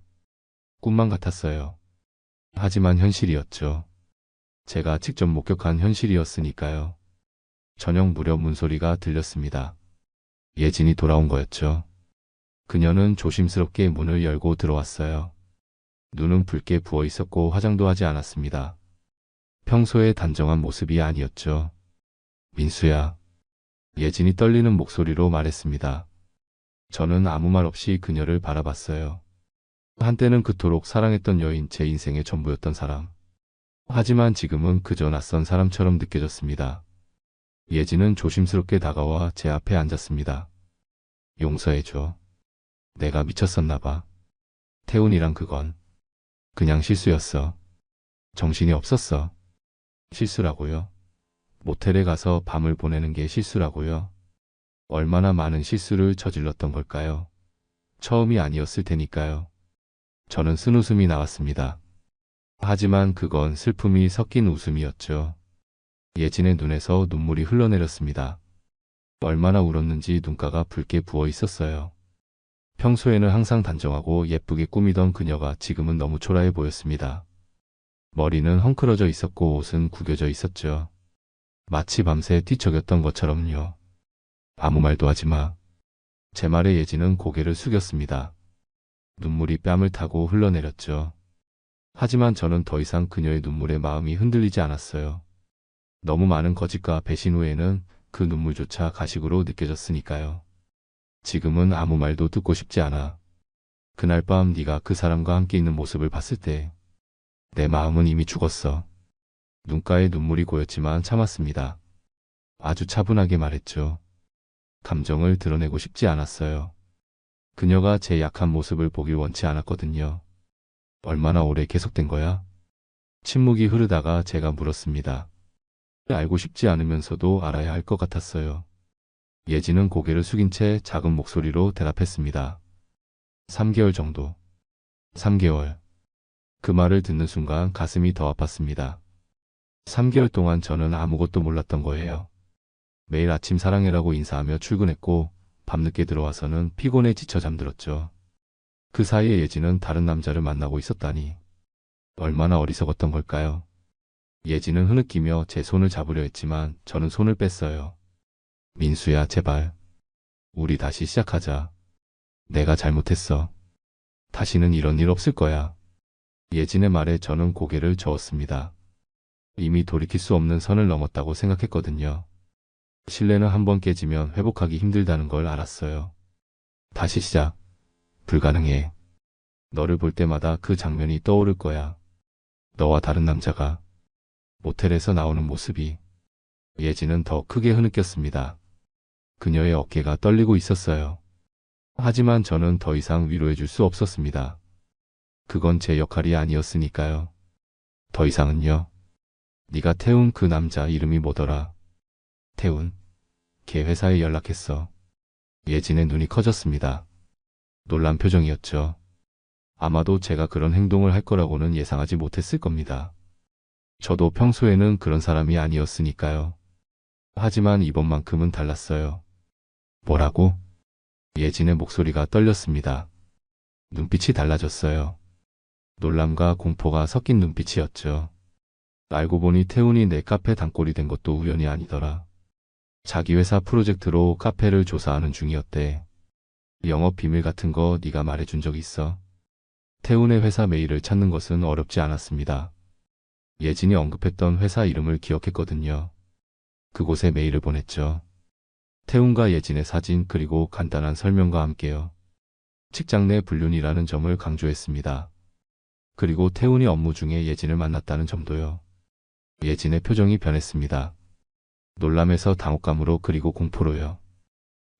A: 꿈만 같았어요. 하지만 현실이었죠. 제가 직접 목격한 현실이었으니까요. 저녁 무렵 문소리가 들렸습니다. 예진이 돌아온 거였죠. 그녀는 조심스럽게 문을 열고 들어왔어요. 눈은 붉게 부어 있었고 화장도 하지 않았습니다. 평소의 단정한 모습이 아니었죠. 민수야. 예진이 떨리는 목소리로 말했습니다. 저는 아무 말 없이 그녀를 바라봤어요. 한때는 그토록 사랑했던 여인, 제 인생의 전부였던 사람. 하지만 지금은 그저 낯선 사람처럼 느껴졌습니다. 예진은 조심스럽게 다가와 제 앞에 앉았습니다. 용서해줘. 내가 미쳤었나 봐. 태훈이랑 그건 그냥 실수였어. 정신이 없었어. 실수라고요? 모텔에 가서 밤을 보내는 게 실수라고요? 얼마나 많은 실수를 저질렀던 걸까요? 처음이 아니었을 테니까요. 저는 쓴웃음이 나왔습니다. 하지만 그건 슬픔이 섞인 웃음이었죠. 예진의 눈에서 눈물이 흘러내렸습니다. 얼마나 울었는지 눈가가 붉게 부어 있었어요. 평소에는 항상 단정하고 예쁘게 꾸미던 그녀가 지금은 너무 초라해 보였습니다. 머리는 헝클어져 있었고 옷은 구겨져 있었죠. 마치 밤새 뒤척였던 것처럼요. 아무 말도 하지 마. 제 말에 예진은 고개를 숙였습니다. 눈물이 뺨을 타고 흘러내렸죠. 하지만 저는 더 이상 그녀의 눈물에 마음이 흔들리지 않았어요. 너무 많은 거짓과 배신 후에는 그 눈물조차 가식으로 느껴졌으니까요. 지금은 아무 말도 듣고 싶지 않아. 그날 밤 네가 그 사람과 함께 있는 모습을 봤을 때 내 마음은 이미 죽었어. 눈가에 눈물이 고였지만 참았습니다. 아주 차분하게 말했죠. 감정을 드러내고 싶지 않았어요. 그녀가 제 약한 모습을 보길 원치 않았거든요. 얼마나 오래 계속된 거야? 침묵이 흐르다가 제가 물었습니다. 알고 싶지 않으면서도 알아야 할 것 같았어요. 예진은 고개를 숙인 채 작은 목소리로 대답했습니다. 3개월 정도. 3개월. 그 말을 듣는 순간 가슴이 더 아팠습니다. 3개월 동안 저는 아무것도 몰랐던 거예요. 매일 아침 사랑해라고 인사하며 출근했고 밤늦게 들어와서는 피곤해 지쳐 잠들었죠. 그 사이에 예진은 다른 남자를 만나고 있었다니. 얼마나 어리석었던 걸까요? 예진은 흐느끼며 제 손을 잡으려 했지만 저는 손을 뺐어요. 민수야, 제발. 우리 다시 시작하자. 내가 잘못했어. 다시는 이런 일 없을 거야. 예진의 말에 저는 고개를 저었습니다. 이미 돌이킬 수 없는 선을 넘었다고 생각했거든요. 신뢰는 한번 깨지면 회복하기 힘들다는 걸 알았어요. 다시 시작. 불가능해. 너를 볼 때마다 그 장면이 떠오를 거야. 너와 다른 남자가 모텔에서 나오는 모습이. 예진은 더 크게 흐느꼈습니다. 그녀의 어깨가 떨리고 있었어요. 하지만 저는 더 이상 위로해 줄 수 없었습니다. 그건 제 역할이 아니었으니까요. 더 이상은요. 네가 태운 그 남자 이름이 뭐더라? 태운. 걔 회사에 연락했어. 예진의 눈이 커졌습니다. 놀란 표정이었죠. 아마도 제가 그런 행동을 할 거라고는 예상하지 못했을 겁니다. 저도 평소에는 그런 사람이 아니었으니까요. 하지만 이번만큼은 달랐어요. 뭐라고? 예진의 목소리가 떨렸습니다. 눈빛이 달라졌어요. 놀람과 공포가 섞인 눈빛이었죠. 알고 보니 태훈이 내 카페 단골이 된 것도 우연이 아니더라. 자기 회사 프로젝트로 카페를 조사하는 중이었대. 영업 비밀 같은 거 네가 말해준 적 있어? 태훈의 회사 메일을 찾는 것은 어렵지 않았습니다. 예진이 언급했던 회사 이름을 기억했거든요. 그곳에 메일을 보냈죠. 태훈과 예진의 사진 그리고 간단한 설명과 함께요. 직장 내 불륜이라는 점을 강조했습니다. 그리고 태훈이 업무 중에 예진을 만났다는 점도요. 예진의 표정이 변했습니다. 놀람에서 당혹감으로 그리고 공포로요.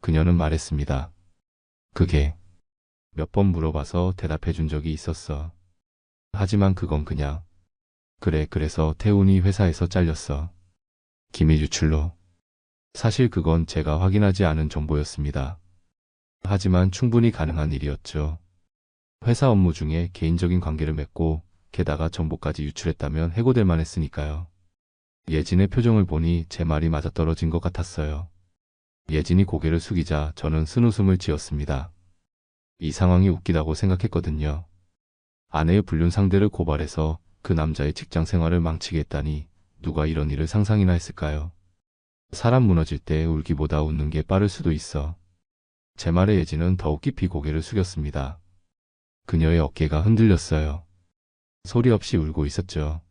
A: 그녀는 말했습니다. 그게 몇 번 물어봐서 대답해 준 적이 있었어. 하지만 그건 그냥 그래 그래서 태훈이 회사에서 잘렸어. 기밀 유출로. 사실 그건 제가 확인하지 않은 정보였습니다. 하지만 충분히 가능한 일이었죠. 회사 업무 중에 개인적인 관계를 맺고 게다가 정보까지 유출했다면 해고될 만했으니까요. 예진의 표정을 보니 제 말이 맞아떨어진 것 같았어요. 예진이 고개를 숙이자 저는 쓴웃음을 지었습니다. 이 상황이 웃기다고 생각했거든요. 아내의 불륜 상대를 고발해서 그 남자의 직장 생활을 망치게 했다니 누가 이런 일을 상상이나 했을까요? 사람 무너질 때 울기보다 웃는 게 빠를 수도 있어. 제 말에 예진은 더욱 깊이 고개를 숙였습니다. 그녀의 어깨가 흔들렸어요. 소리 없이 울고 있었죠.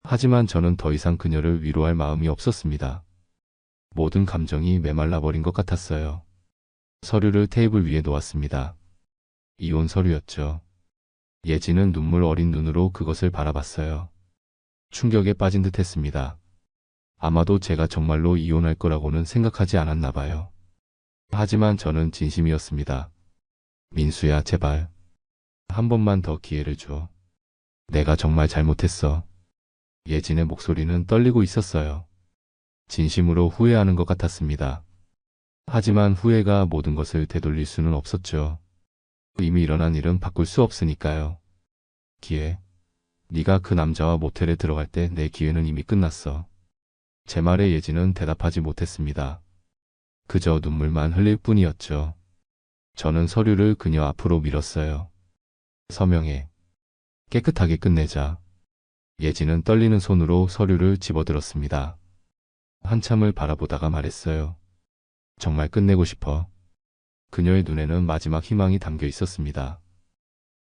A: 하지만 저는 더 이상 그녀를 위로할 마음이 없었습니다. 모든 감정이 메말라 버린 것 같았어요. 서류를 테이블 위에 놓았습니다. 이혼 서류였죠. 예진은 눈물 어린 눈으로 그것을 바라봤어요. 충격에 빠진 듯 했습니다. 아마도 제가 정말로 이혼할 거라고는 생각하지 않았나 봐요. 하지만 저는 진심이었습니다. 민수야, 제발. 한 번만 더 기회를 줘. 내가 정말 잘못했어. 예진의 목소리는 떨리고 있었어요. 진심으로 후회하는 것 같았습니다. 하지만 후회가 모든 것을 되돌릴 수는 없었죠. 이미 일어난 일은 바꿀 수 없으니까요. 기회. 네가 그 남자와 모텔에 들어갈 때 내 기회는 이미 끝났어. 제 말에 예진은 대답하지 못했습니다. 그저 눈물만 흘릴 뿐이었죠. 저는 서류를 그녀 앞으로 밀었어요. 서명해. 깨끗하게 끝내자. 예진은 떨리는 손으로 서류를 집어들었습니다. 한참을 바라보다가 말했어요. 정말 끝내고 싶어. 그녀의 눈에는 마지막 희망이 담겨 있었습니다.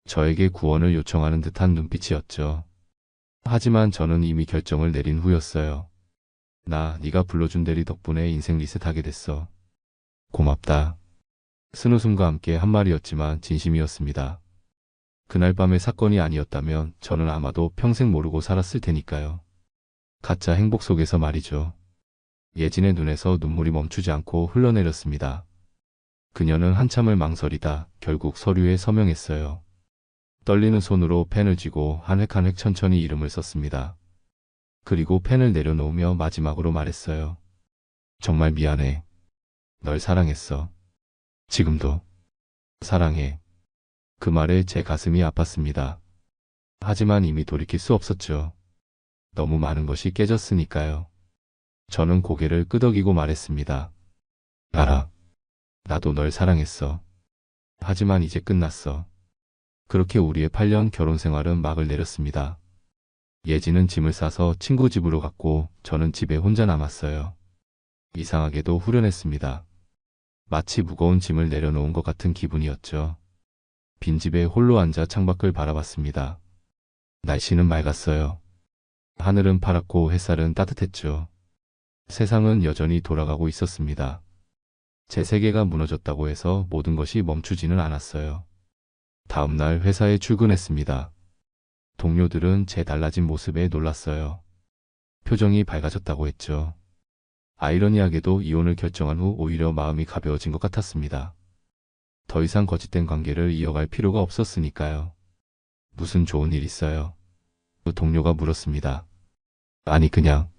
A: 저에게 구원을 요청하는 듯한 눈빛이었죠. 하지만 저는 이미 결정을 내린 후였어요. 네가 불러준 대리 덕분에 인생 리셋하게 됐어. 고맙다. 쓴웃음과 함께 한 말이었지만 진심이었습니다. 그날 밤의 사건이 아니었다면 저는 아마도 평생 모르고 살았을 테니까요. 가짜 행복 속에서 말이죠. 예진의 눈에서 눈물이 멈추지 않고 흘러내렸습니다. 그녀는 한참을 망설이다 결국 서류에 서명했어요. 떨리는 손으로 펜을 쥐고 한 획 한 획 천천히 이름을 썼습니다. 그리고 펜을 내려놓으며 마지막으로 말했어요. 정말 미안해. 널 사랑했어. 지금도 사랑해. 그 말에 제 가슴이 아팠습니다. 하지만 이미 돌이킬 수 없었죠. 너무 많은 것이 깨졌으니까요. 저는 고개를 끄덕이고 말했습니다. 알아. 나도 널 사랑했어. 하지만 이제 끝났어. 그렇게 우리의 8년 결혼 생활은 막을 내렸습니다. 예진은 짐을 싸서 친구 집으로 갔고 저는 집에 혼자 남았어요. 이상하게도 후련했습니다. 마치 무거운 짐을 내려놓은 것 같은 기분이었죠. 빈집에 홀로 앉아 창밖을 바라봤습니다. 날씨는 맑았어요. 하늘은 파랗고 햇살은 따뜻했죠. 세상은 여전히 돌아가고 있었습니다. 제 세계가 무너졌다고 해서 모든 것이 멈추지는 않았어요. 다음 날 회사에 출근했습니다. 동료들은 제 달라진 모습에 놀랐어요. 표정이 밝아졌다고 했죠. 아이러니하게도 이혼을 결정한 후 오히려 마음이 가벼워진 것 같았습니다. 더 이상 거짓된 관계를 이어갈 필요가 없었으니까요. 무슨 좋은 일 있어요? 그 동료가 물었습니다. 아니 그냥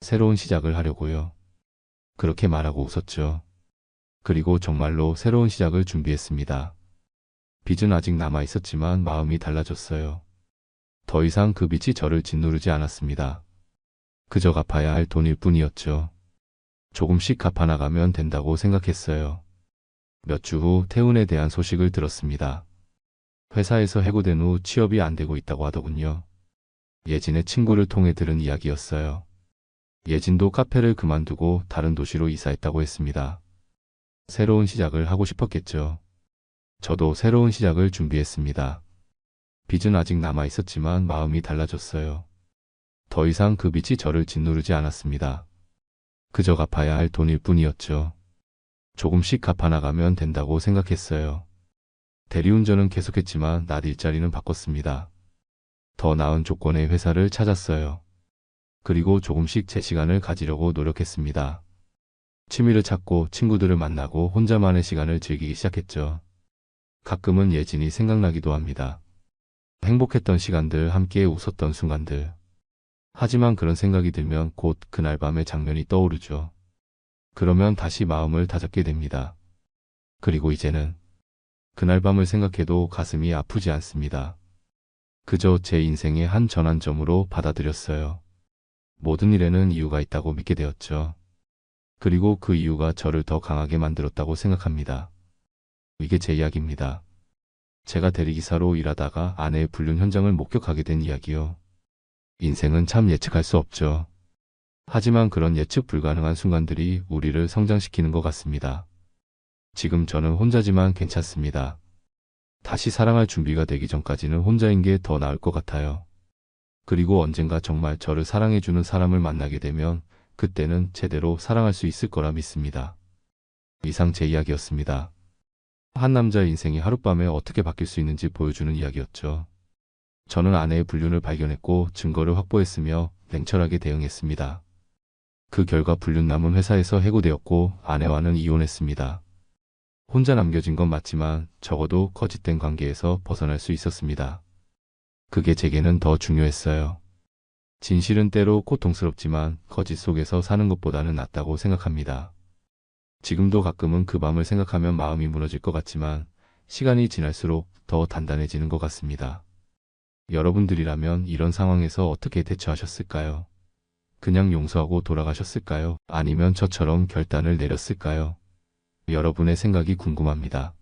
A: 새로운 시작을 하려고요. 그렇게 말하고 웃었죠. 그리고 정말로 새로운 시작을 준비했습니다. 빚은 아직 남아 있었지만 마음이 달라졌어요. 더 이상 그 빚이 저를 짓누르지 않았습니다. 그저 갚아야 할 돈일 뿐이었죠. 조금씩 갚아나가면 된다고 생각했어요. 몇 주 후 태훈에 대한 소식을 들었습니다. 회사에서 해고된 후 취업이 안 되고 있다고 하더군요. 예진의 친구를 통해 들은 이야기였어요. 예진도 카페를 그만두고 다른 도시로 이사했다고 했습니다. 새로운 시작을 하고 싶었겠죠. 저도 새로운 시작을 준비했습니다. 빚은 아직 남아 있었지만 마음이 달라졌어요. 더 이상 그 빚이 저를 짓누르지 않았습니다. 그저 갚아야 할 돈일 뿐이었죠. 조금씩 갚아나가면 된다고 생각했어요. 대리운전은 계속했지만 낮 일자리는 바꿨습니다. 더 나은 조건의 회사를 찾았어요. 그리고 조금씩 제 시간을 가지려고 노력했습니다. 취미를 찾고 친구들을 만나고 혼자만의 시간을 즐기기 시작했죠. 가끔은 예진이 생각나기도 합니다. 행복했던 시간들, 함께 웃었던 순간들. 하지만 그런 생각이 들면 곧 그날 밤의 장면이 떠오르죠. 그러면 다시 마음을 다잡게 됩니다. 그리고 이제는 그날 밤을 생각해도 가슴이 아프지 않습니다. 그저 제 인생의 한 전환점으로 받아들였어요. 모든 일에는 이유가 있다고 믿게 되었죠. 그리고 그 이유가 저를 더 강하게 만들었다고 생각합니다. 이게 제 이야기입니다. 제가 대리기사로 일하다가 아내의 불륜 현장을 목격하게 된 이야기요. 인생은 참 예측할 수 없죠. 하지만 그런 예측 불가능한 순간들이 우리를 성장시키는 것 같습니다. 지금 저는 혼자지만 괜찮습니다. 다시 사랑할 준비가 되기 전까지는 혼자인 게 더 나을 것 같아요. 그리고 언젠가 정말 저를 사랑해주는 사람을 만나게 되면 그때는 제대로 사랑할 수 있을 거라 믿습니다. 이상 제 이야기였습니다. 한 남자의 인생이 하룻밤에 어떻게 바뀔 수 있는지 보여주는 이야기였죠. 저는 아내의 불륜을 발견했고 증거를 확보했으며 냉철하게 대응했습니다. 그 결과 불륜 남은 회사에서 해고되었고 아내와는 이혼했습니다. 혼자 남겨진 건 맞지만 적어도 거짓된 관계에서 벗어날 수 있었습니다. 그게 제게는 더 중요했어요. 진실은 때로 고통스럽지만 거짓 속에서 사는 것보다는 낫다고 생각합니다. 지금도 가끔은 그 밤을 생각하면 마음이 무너질 것 같지만 시간이 지날수록 더 단단해지는 것 같습니다. 여러분들이라면 이런 상황에서 어떻게 대처하셨을까요? 그냥 용서하고 돌아가셨을까요? 아니면 저처럼 결단을 내렸을까요? 여러분의 생각이 궁금합니다.